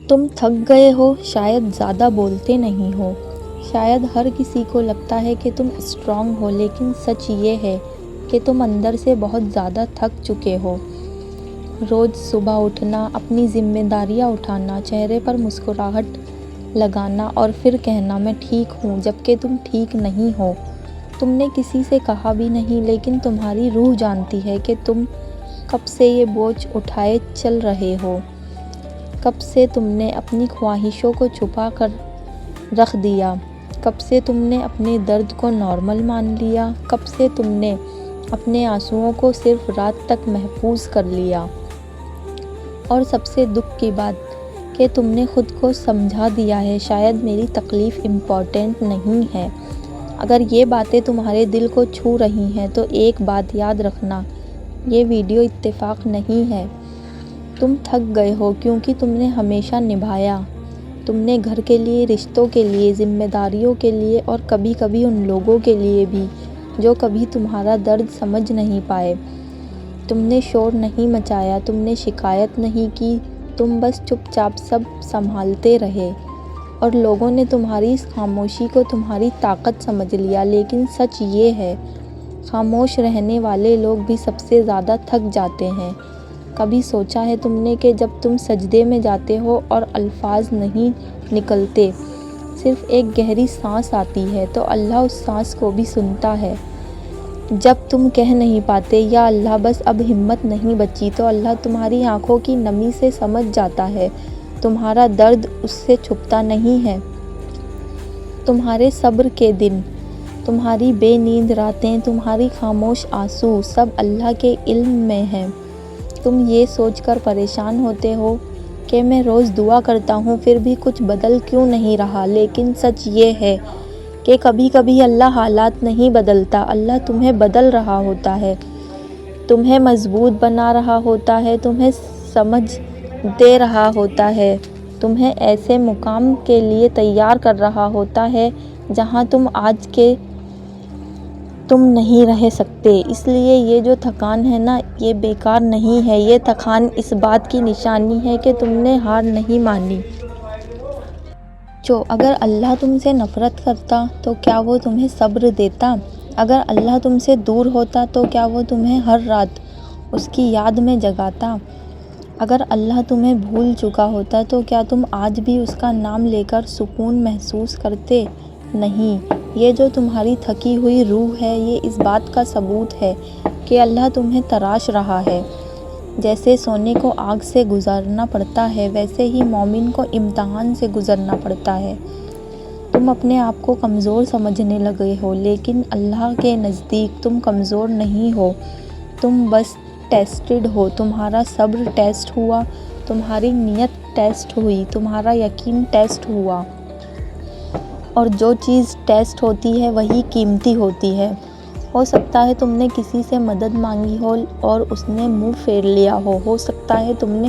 تم تھک گئے ہو، شاید زیادہ بولتے نہیں ہو، شاید ہر کسی کو لگتا ہے کہ تم اسٹرانگ ہو، لیکن سچ یہ ہے کہ تم اندر سے بہت زیادہ تھک چکے ہو۔ روز صبح اٹھنا، اپنی ذمہ داریاں اٹھانا، چہرے پر مسکراہٹ لگانا اور پھر کہنا میں ٹھیک ہوں جبکہ تم ٹھیک نہیں ہو۔ تم نے کسی سے کہا بھی نہیں، لیکن تمہاری روح جانتی ہے کہ تم کب سے یہ بوجھ اٹھائے چل رہے ہو، کب سے تم نے اپنی خواہشوں کو چھپا کر رکھ دیا، کب سے تم نے اپنے درد کو نارمل مان لیا، کب سے تم نے اپنے آنسوؤں کو صرف رات تک محفوظ کر لیا۔ اور سب سے دکھ کی بات کہ تم نے خود کو سمجھا دیا ہے شاید میری تکلیف امپورٹنٹ نہیں ہے۔ اگر یہ باتیں تمہارے دل کو چھو رہی ہیں تو ایک بات یاد رکھنا، یہ ویڈیو اتفاق نہیں ہے۔ تم تھک گئے ہو کیونکہ تم نے ہمیشہ نبھایا۔ تم نے گھر کے لیے، رشتوں کے لیے، ذمہ داریوں کے لیے اور کبھی کبھی ان لوگوں کے لیے بھی جو کبھی تمہارا درد سمجھ نہیں پائے۔ تم نے شور نہیں مچایا، تم نے شکایت نہیں کی، تم بس چپ چاپ سب سنبھالتے رہے اور لوگوں نے تمہاری اس خاموشی کو تمہاری طاقت سمجھ لیا۔ لیکن سچ یہ ہے، خاموش رہنے والے لوگ بھی سب سے زیادہ تھک جاتے ہیں۔ کبھی سوچا ہے تم نے کہ جب تم سجدے میں جاتے ہو اور الفاظ نہیں نکلتے، صرف ایک گہری سانس آتی ہے، تو اللہ اس سانس کو بھی سنتا ہے؟ جب تم کہہ نہیں پاتے یا اللہ بس اب ہمت نہیں بچی، تو اللہ تمہاری آنکھوں کی نمی سے سمجھ جاتا ہے تمہارا درد اس سے چھپتا نہیں ہے۔ تمہارے صبر کے دن، تمہاری بے نیند راتیں، تمہاری خاموش آنسو، سب اللہ کے علم میں ہیں۔ تم یہ سوچ کر پریشان ہوتے ہو کہ میں روز دعا کرتا ہوں پھر بھی کچھ بدل کیوں نہیں رہا، لیکن سچ یہ ہے کہ کبھی کبھی اللہ حالات نہیں بدلتا، اللہ تمہیں بدل رہا ہوتا ہے، تمہیں مضبوط بنا رہا ہوتا ہے، تمہیں سمجھ دے رہا ہوتا ہے، تمہیں ایسے مقام کے لیے تیار کر رہا ہوتا ہے جہاں تم آج کے تم نہیں رہ سکتے۔ اس لیے یہ جو تھکان ہے نا، یہ بیکار نہیں ہے، یہ تھکان اس بات کی نشانی ہے کہ تم نے ہار نہیں مانی۔ اگر اللہ تم سے نفرت کرتا تو کیا وہ تمہیں صبر دیتا؟ اگر اللہ تم سے دور ہوتا تو کیا وہ تمہیں ہر رات اس کی یاد میں جگاتا؟ اگر اللہ تمہیں بھول چکا ہوتا تو کیا تم آج بھی اس کا نام لے کر سکون محسوس کرتے؟ نہیں۔ یہ جو تمہاری تھکی ہوئی روح ہے، یہ اس بات کا ثبوت ہے کہ اللہ تمہیں تراش رہا ہے۔ جیسے سونے کو آگ سے گزرنا پڑتا ہے، ویسے ہی مومن کو امتحان سے گزرنا پڑتا ہے۔ تم اپنے آپ کو کمزور سمجھنے لگے ہو، لیکن اللہ کے نزدیک تم کمزور نہیں ہو، تم بس ٹیسٹڈ ہو۔ تمہارا صبر ٹیسٹ ہوا، تمہاری نیت ٹیسٹ ہوئی، تمہارا یقین ٹیسٹ ہوا، اور جو چیز ٹیسٹ ہوتی ہے وہی قیمتی ہوتی ہے۔ ہو سکتا ہے تم نے کسی سے مدد مانگی ہو اور اس نے منہ پھیر لیا ہو سکتا ہے تم نے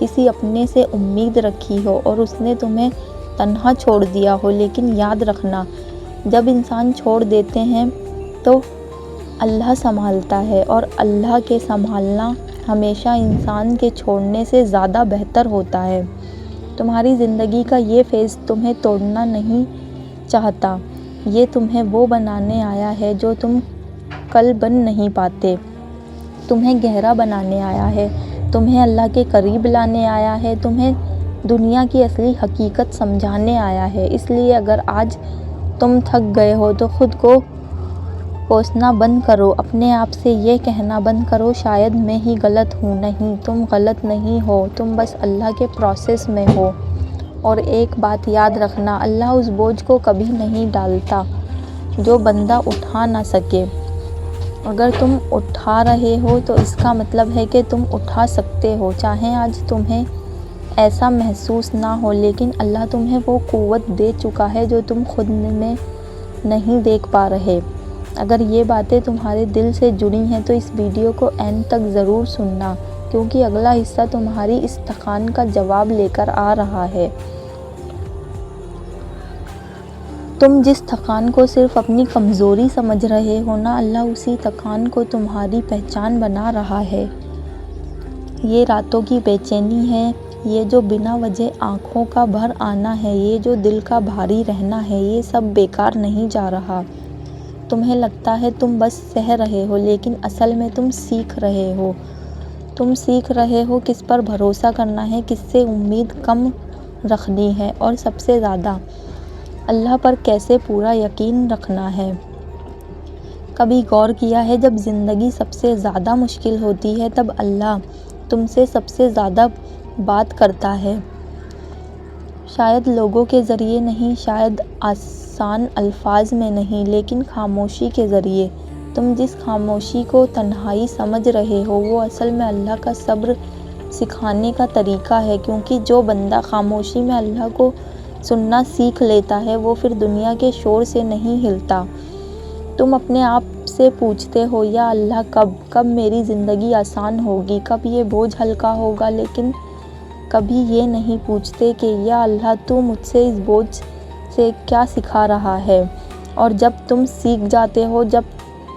کسی اپنے سے امید رکھی ہو اور اس نے تمہیں تنہا چھوڑ دیا ہو، لیکن یاد رکھنا، جب انسان چھوڑ دیتے ہیں تو اللہ سنبھالتا ہے، اور اللہ کے سنبھالنا ہمیشہ انسان کے چھوڑنے سے زیادہ بہتر ہوتا ہے۔ تمہاری زندگی کا یہ فیز تمہیں توڑنا نہیں چاہتا، یہ تمہیں وہ بنانے آیا ہے جو تم کل بن نہیں پاتے، تمہیں گہرا بنانے آیا ہے، تمہیں اللہ کے قریب لانے آیا ہے، تمہیں دنیا کی اصلی حقیقت سمجھانے آیا ہے۔ اس لیے اگر آج تم تھک گئے ہو تو خود کو کوسنا بند کرو، اپنے آپ سے یہ کہنا بند کرو شاید میں ہی غلط ہوں۔ نہیں، تم غلط نہیں ہو، تم بس اللہ کے پروسیس میں ہو۔ اور ایک بات یاد رکھنا، اللہ اس بوجھ کو کبھی نہیں ڈالتا جو بندہ اٹھا نہ سکے۔ اگر تم اٹھا رہے ہو تو اس کا مطلب ہے کہ تم اٹھا سکتے ہو، چاہے آج تمہیں ایسا محسوس نہ ہو، لیکن اللہ تمہیں وہ قوت دے چکا ہے جو تم خود میں نہیں دیکھ پا رہے۔ اگر یہ باتیں تمہارے دل سے جڑی ہیں تو اس ویڈیو کو اینڈ تک ضرور سننا، کیونکہ اگلا حصہ تمہاری اس تھکان کا جواب لے کر آ رہا ہے۔ تم جس تھکان کو صرف اپنی کمزوری سمجھ رہے ہو نا، اللہ اسی تھکان کو تمہاری پہچان بنا رہا ہے۔ یہ راتوں کی بے چینی ہے، یہ جو بنا وجہ آنکھوں کا بھر آنا ہے، یہ جو دل کا بھاری رہنا ہے، یہ سب بیکار نہیں جا رہا۔ تمہیں لگتا ہے تم بس سہ رہے ہو، لیکن اصل میں تم سیکھ رہے ہو۔ تم سیکھ رہے ہو کس پر بھروسہ کرنا ہے، کس سے امید کم رکھنی ہے، اور سب سے زیادہ اللہ پر کیسے پورا یقین رکھنا ہے۔ کبھی غور کیا ہے جب زندگی سب سے زیادہ مشکل ہوتی ہے تب اللہ تم سے سب سے زیادہ بات کرتا ہے؟ شاید لوگوں کے ذریعے نہیں، شاید آسان الفاظ میں نہیں، لیکن خاموشی کے ذریعے۔ تم جس خاموشی کو تنہائی سمجھ رہے ہو، وہ اصل میں اللہ کا صبر سکھانے کا طریقہ ہے، کیونکہ جو بندہ خاموشی میں اللہ کو سننا سیکھ لیتا ہے، وہ پھر دنیا کے شور سے نہیں ہلتا۔ تم اپنے آپ سے پوچھتے ہو، یا اللہ کب میری زندگی آسان ہوگی، کب یہ بوجھ ہلکا ہوگا، لیکن کبھی یہ نہیں پوچھتے کہ یا اللہ تو مجھ سے اس بوجھ سے کیا سکھا رہا ہے۔ اور جب تم سیکھ جاتے ہو، جب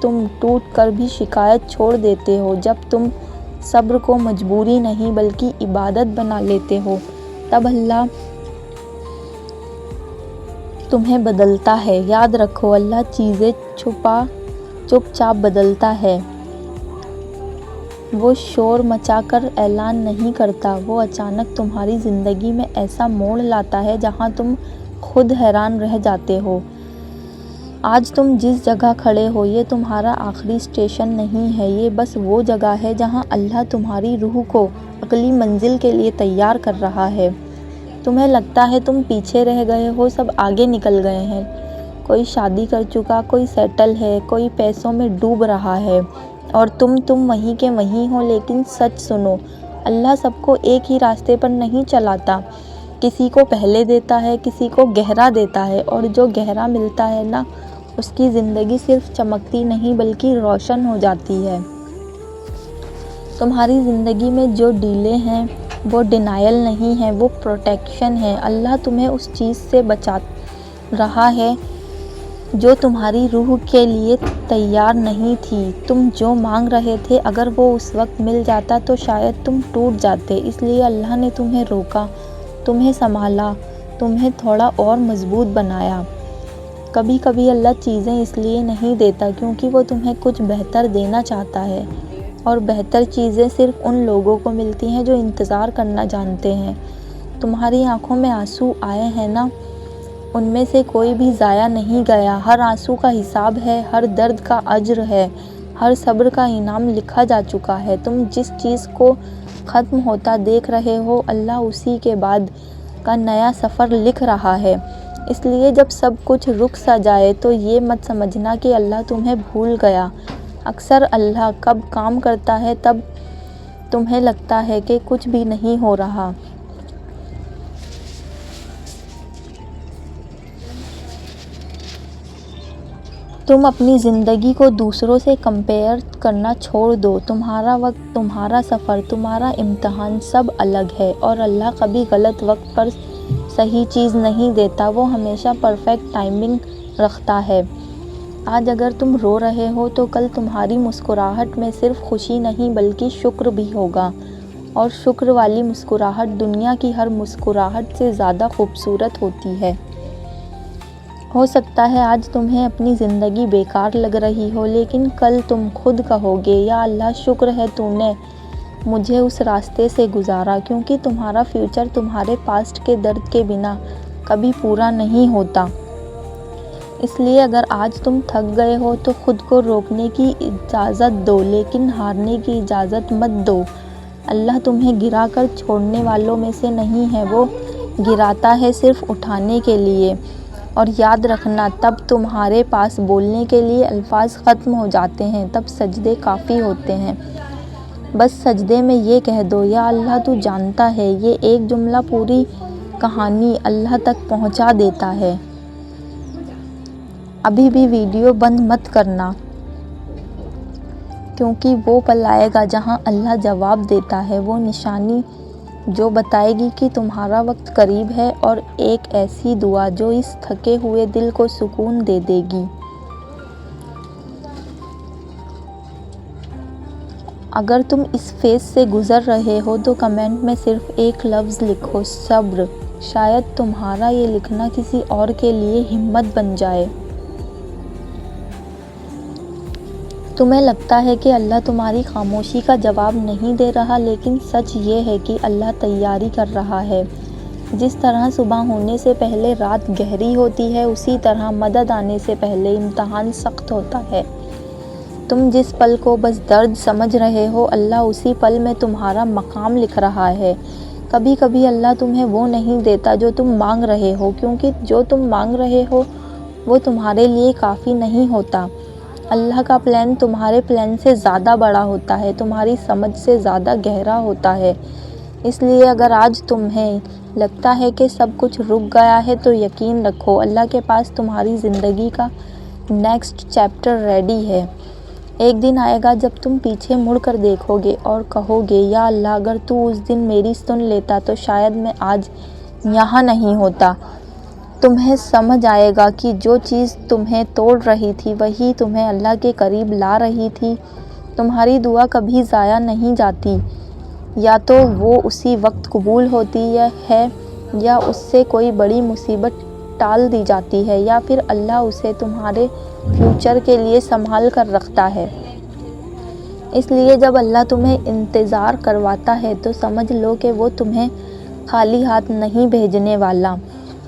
تم ٹوٹ کر بھی شکایت چھوڑ دیتے ہو، جب تم صبر کو مجبوری نہیں بلکہ عبادت بنا لیتے ہو، تب اللہ تمہیں بدلتا ہے۔ یاد رکھو، اللہ چیزیں چپ چاپ بدلتا ہے۔ وہ شور مچا کر اعلان نہیں کرتا، وہ اچانک تمہاری زندگی میں ایسا موڑ لاتا ہے جہاں تم خود حیران رہ جاتے ہو۔ آج تم جس جگہ کھڑے ہو، یہ تمہارا آخری اسٹیشن نہیں ہے، یہ بس وہ جگہ ہے جہاں اللہ تمہاری روح کو اگلی منزل کے لیے تیار کر رہا ہے۔ تمہیں لگتا ہے تم پیچھے رہ گئے ہو، سب آگے نکل گئے ہیں۔ کوئی شادی کر چکا، کوئی سیٹل ہے، کوئی پیسوں میں ڈوب رہا ہے، اور تم وہیں کے وہیں ہو۔ لیکن سچ سنو، اللہ سب کو ایک ہی راستے پر نہیں چلاتا۔ کسی کو پہلے دیتا ہے، کسی کو گہرا دیتا ہے، اور جو گہرا ملتا ہے نا، اس کی زندگی صرف چمکتی نہیں بلکہ روشن ہو جاتی ہے۔ تمہاری زندگی میں جو ڈیلے ہیں، وہ ڈینائل نہیں ہے، وہ پروٹیکشن ہے۔ اللہ تمہیں اس چیز سے بچا رہا ہے جو تمہاری روح کے لیے تیار نہیں تھی۔ تم جو مانگ رہے تھے، اگر وہ اس وقت مل جاتا تو شاید تم ٹوٹ جاتے۔ اس لیے اللہ نے تمہیں روکا، تمہیں سنبھالا، تمہیں تھوڑا اور مضبوط بنایا۔ کبھی کبھی اللہ چیزیں اس لیے نہیں دیتا کیونکہ وہ تمہیں کچھ بہتر دینا چاہتا ہے، اور بہتر چیزیں صرف ان لوگوں کو ملتی ہیں جو انتظار کرنا جانتے ہیں۔ تمہاری آنکھوں میں آنسو آئے ہیں نا، ان میں سے کوئی بھی ضائع نہیں گیا۔ ہر آنسو کا حساب ہے، ہر درد کا اجر ہے، ہر صبر کا انعام لکھا جا چکا ہے۔ تم جس چیز کو ختم ہوتا دیکھ رہے ہو، اللہ اسی کے بعد کا نیا سفر لکھ رہا ہے۔ اس لیے جب سب کچھ رک سا جائے تو یہ مت سمجھنا کہ اللہ تمہیں بھول گیا۔ اکثر اللہ کب کام کرتا ہے تب تمہیں لگتا ہے کہ کچھ بھی نہیں ہو رہا۔ تم اپنی زندگی کو دوسروں سے کمپیئر کرنا چھوڑ دو۔ تمہارا وقت، تمہارا سفر، تمہارا امتحان سب الگ ہے، اور اللہ کبھی غلط وقت پر صحیح چیز نہیں دیتا، وہ ہمیشہ پرفیکٹ ٹائمنگ رکھتا ہے۔ آج اگر تم رو رہے ہو تو کل تمہاری مسکراہٹ میں صرف خوشی نہیں بلکہ شکر بھی ہوگا، اور شکر والی مسکراہٹ دنیا کی ہر مسکراہٹ سے زیادہ خوبصورت ہوتی ہے۔ ہو سکتا ہے آج تمہیں اپنی زندگی بیکار لگ رہی ہو، لیکن کل تم خود کہو گے، یا اللہ شکر ہے تو نے مجھے اس راستے سے گزارا، کیونکہ تمہارا فیوچر تمہارے پاسٹ کے درد کے بنا کبھی پورا نہیں ہوتا۔ اس لیے اگر آج تم تھک گئے ہو تو خود کو روکنے کی اجازت دو، لیکن ہارنے کی اجازت مت دو۔ اللہ تمہیں گرا کر چھوڑنے والوں میں سے نہیں ہے، وہ گراتا ہے صرف اٹھانے کے لیے۔ اور یاد رکھنا، تب تمہارے پاس بولنے کے لیے الفاظ ختم ہو جاتے ہیں، تب سجدے کافی ہوتے ہیں۔ بس سجدے میں یہ کہہ دو، یا اللہ تو جانتا ہے۔ یہ ایک جملہ پوری کہانی اللہ تک پہنچا دیتا ہے۔ ابھی بھی ویڈیو بند مت کرنا، کیونکہ وہ پل آئے گا جہاں اللہ جواب دیتا ہے، وہ نشانی جو بتائے گی کہ تمہارا وقت قریب ہے، اور ایک ایسی دعا جو اس تھکے ہوئے دل کو سکون دے دے گی۔ اگر تم اس فیز سے گزر رہے ہو تو کمنٹ میں صرف ایک لفظ لکھو، صبر۔ شاید تمہارا یہ لکھنا کسی اور کے لیے ہمت بن جائے۔ تمہیں لگتا ہے کہ اللہ تمہاری خاموشی کا جواب نہیں دے رہا، لیکن سچ یہ ہے کہ اللہ تیاری کر رہا ہے۔ جس طرح صبح ہونے سے پہلے رات گہری ہوتی ہے، اسی طرح مدد آنے سے پہلے امتحان سخت ہوتا ہے۔ تم جس پل کو بس درد سمجھ رہے ہو، اللہ اسی پل میں تمہارا مقام لکھ رہا ہے۔ کبھی کبھی اللہ تمہیں وہ نہیں دیتا جو تم مانگ رہے ہو، کیونکہ جو تم مانگ رہے ہو وہ تمہارے لیے کافی نہیں ہوتا۔ اللہ کا پلان تمہارے پلان سے زیادہ بڑا ہوتا ہے، تمہاری سمجھ سے زیادہ گہرا ہوتا ہے۔ اس لیے اگر آج تمہیں لگتا ہے کہ سب کچھ رک گیا ہے تو یقین رکھو، اللہ کے پاس تمہاری زندگی کا نیکسٹ چیپٹر ریڈی ہے۔ ایک دن آئے گا جب تم پیچھے مڑ کر دیکھو گے اور کہو گے، یا اللہ، اگر تو اس دن میری سن لیتا تو شاید میں آج یہاں نہیں ہوتا۔ تمہیں سمجھ آئے گا کہ جو چیز تمہیں توڑ رہی تھی وہی تمہیں اللہ کے قریب لا رہی تھی۔ تمہاری دعا کبھی ضائع نہیں جاتی، یا تو وہ اسی وقت قبول ہوتی ہے، یا اس سے کوئی بڑی مصیبت ٹال دی جاتی ہے، یا پھر اللہ اسے تمہارے فیوچر کے لیے سنبھال کر رکھتا ہے۔ اس لیے جب اللہ تمہیں انتظار کرواتا ہے تو سمجھ لو کہ وہ تمہیں خالی ہاتھ نہیں بھیجنے والا۔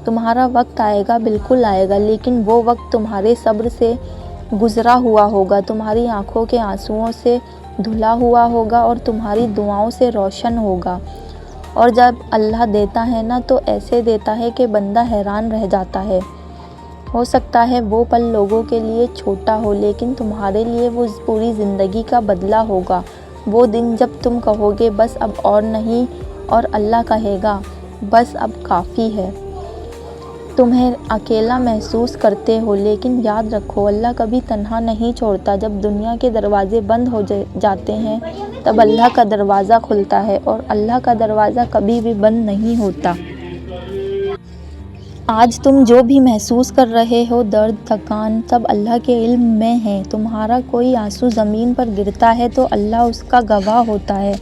تمہارا وقت آئے گا، بالکل آئے گا، لیکن وہ وقت تمہارے صبر سے گزرا ہوا ہوگا، تمہاری آنکھوں کے آنسوؤں سے دھلا ہوا ہوگا اور تمہاری دعاؤں سے روشن ہوگا۔ اور جب اللہ دیتا ہے نا تو ایسے دیتا ہے کہ بندہ حیران رہ جاتا ہے۔ ہو سکتا ہے وہ پل لوگوں کے لیے چھوٹا ہو، لیکن تمہارے لیے وہ پوری زندگی کا بدلہ ہوگا۔ وہ دن جب تم کہو گے بس اب اور نہیں، اور اللہ کہے گا بس اب کافی ہے۔ تمہیں اکیلا محسوس کرتے ہو، لیکن یاد رکھو اللہ کبھی تنہا نہیں چھوڑتا۔ جب دنیا کے دروازے بند ہو جاتے ہیں تب اللہ کا دروازہ کھلتا ہے، اور اللہ کا دروازہ کبھی بھی بند نہیں ہوتا۔ آج تم جو بھی محسوس کر رہے ہو، درد، تھکان، سب اللہ کے علم میں ہے۔ تمہارا کوئی آنسو زمین پر گرتا ہے تو اللہ اس کا گواہ ہوتا ہے۔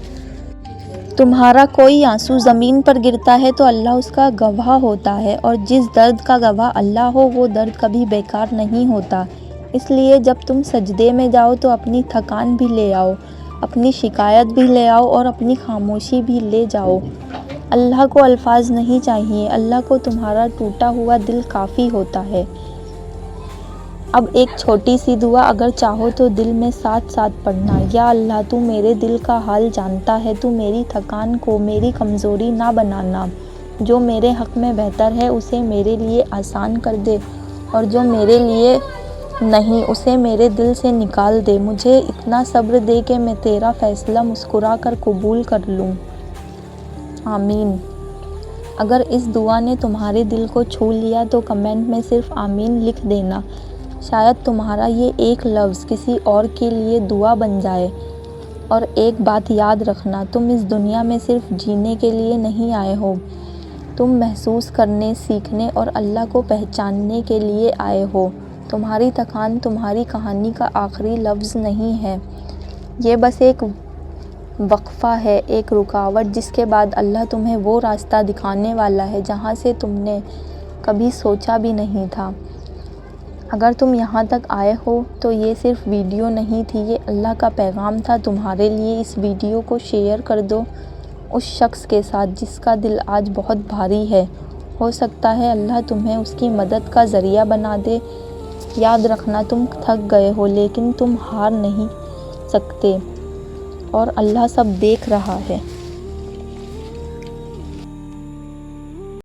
تمہارا کوئی آنسو زمین پر گرتا ہے تو اللہ اس کا گواہ ہوتا ہے، اور جس درد کا گواہ اللہ ہو وہ درد کبھی بیکار نہیں ہوتا۔ اس لیے جب تم سجدے میں جاؤ تو اپنی تھکان بھی لے آؤ، اپنی شکایت بھی لے آؤ، اور اپنی خاموشی بھی لے جاؤ۔ اللہ کو الفاظ نہیں چاہیے، اللہ کو تمہارا ٹوٹا ہوا دل کافی ہوتا ہے۔ اب ایک چھوٹی سی دعا اگر چاہو تو دل میں ساتھ ساتھ پڑھنا، یا اللہ تو میرے دل کا حال جانتا ہے، تو میری تھکان کو میری کمزوری نہ بنانا، جو میرے حق میں بہتر ہے اسے میرے لیے آسان کر دے، اور جو میرے لیے نہیں اسے میرے دل سے نکال دے۔ مجھے اتنا صبر دے کہ میں تیرا فیصلہ مسکرا کر قبول کر لوں۔ آمین۔ اگر اس دعا نے تمہارے دل کو چھو لیا تو کمنٹ میں صرف آمین لکھ دینا۔ شاید تمہارا یہ ایک لفظ کسی اور کے لیے دعا بن جائے۔ اور ایک بات یاد رکھنا، تم اس دنیا میں صرف جینے کے لیے نہیں آئے ہو، تم محسوس کرنے، سیکھنے اور اللہ کو پہچاننے کے لیے آئے ہو۔ تمہاری تھکان تمہاری کہانی کا آخری لفظ نہیں ہے، یہ بس ایک وقفہ ہے، ایک رکاوٹ، جس کے بعد اللہ تمہیں وہ راستہ دکھانے والا ہے جہاں سے تم نے کبھی سوچا بھی نہیں تھا۔ اگر تم یہاں تک آئے ہو تو یہ صرف ویڈیو نہیں تھی، یہ اللہ کا پیغام تھا تمہارے لیے۔ اس ویڈیو کو شیئر کر دو اس شخص کے ساتھ جس کا دل آج بہت بھاری ہے، ہو سکتا ہے اللہ تمہیں اس کی مدد کا ذریعہ بنا دے۔ یاد رکھنا، تم تھک گئے ہو لیکن تم ہار نہیں سکتے، اور اللہ سب دیکھ رہا ہے۔